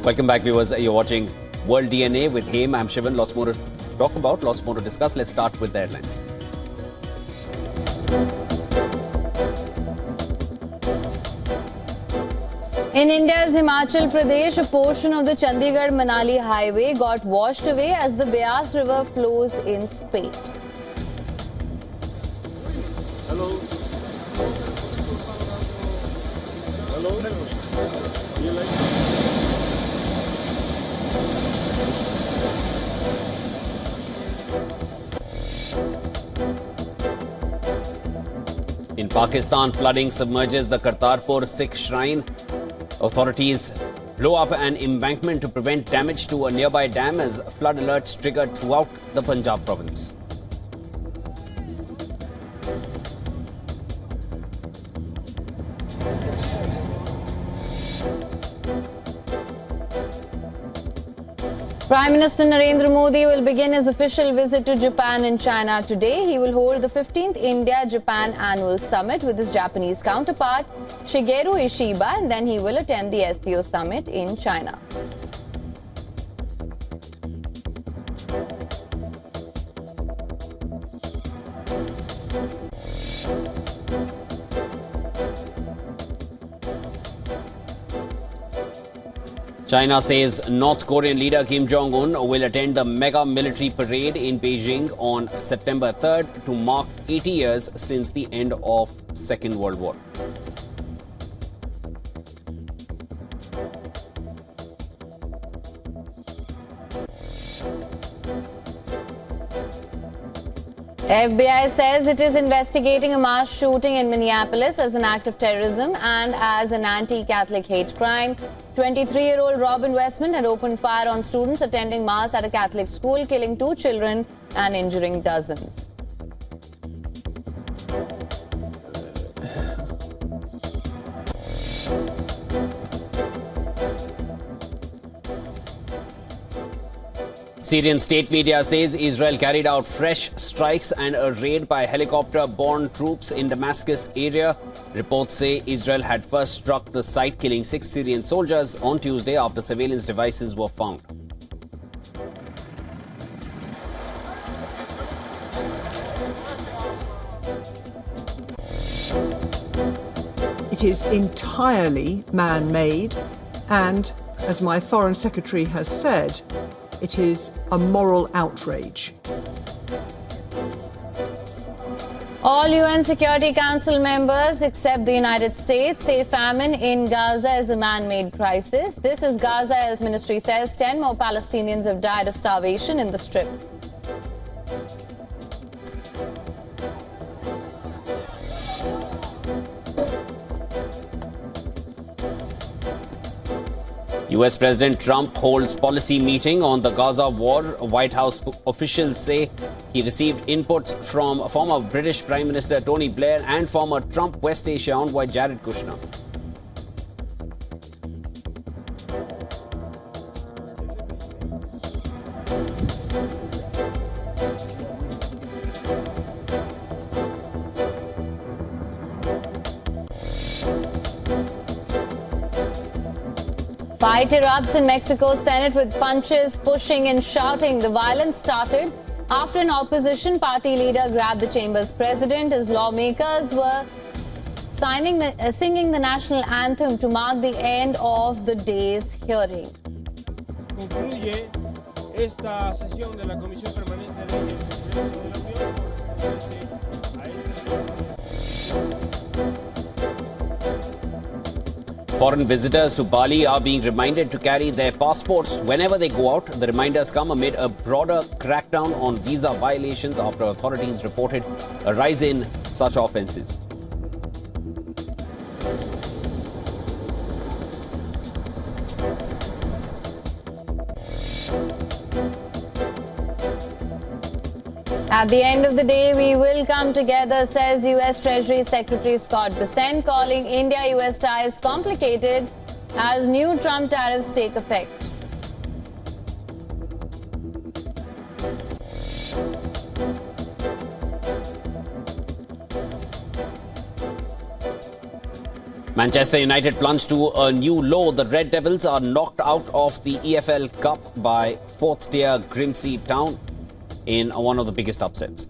Welcome back, viewers. You're watching World DNA with Haim. I'm Shivan. Lots more to talk about, lots more to discuss. Let's start with the headlines. In India's Himachal Pradesh, a portion of the Chandigarh-Manali highway got washed away as the Beas River flows in spate. Hello. In Pakistan, flooding submerges the Kartarpur Sikh shrine. Authorities blow up an embankment to prevent damage to a nearby dam as flood alerts triggered throughout the Punjab province. Prime Minister Narendra Modi will begin his official visit to Japan and China today. He will hold the 15th India-Japan Annual Summit with his Japanese counterpart, Shigeru Ishiba, and then he will attend the SCO Summit in China. China says North Korean leader Kim Jong-un will attend the mega military parade in Beijing on September 3rd to mark 80 years since the end of Second World War. FBI says it is investigating a mass shooting in Minneapolis as an act of terrorism and as an anti-Catholic hate crime. 23-year-old Robin Westman had opened fire on students attending mass at a Catholic school, killing 2 children and injuring dozens. Syrian state media says Israel carried out fresh strikes and a raid by helicopter-borne troops in Damascus area. Reports say Israel had first struck the site, killing 6 Syrian soldiers on Tuesday after surveillance devices were found. It is entirely man-made, and, as my Foreign Secretary has said, it is a moral outrage. All UN Security Council members except the United States say famine in Gaza is a man-made crisis. This is Gaza Health Ministry says 10 more Palestinians have died of starvation in the Strip. US President Trump holds policy meeting on the Gaza war. White House officials say he received inputs from former British Prime Minister Tony Blair and former Trump West Asia envoy Jared Kushner. Fight erupts in Mexico's Senate with punches, pushing and shouting. The violence started after an opposition party leader grabbed the chamber's president as lawmakers were singing the national anthem to mark the end of the day's hearing. Concluye esta sesión de la Comisión Permanente del Congreso de la Unión correspondiente a este. Foreign visitors to Bali are being reminded to carry their passports whenever they go out. The reminders come amid a broader crackdown on visa violations after authorities reported a rise in such offences. At the end of the day, we will come together, says U.S. Treasury Secretary Scott Bessent, calling India-U.S. ties complicated as new Trump tariffs take effect. Manchester United plunged to a new low. The Red Devils are knocked out of the EFL Cup by fourth-tier Grimsby Town in one of the biggest upsets.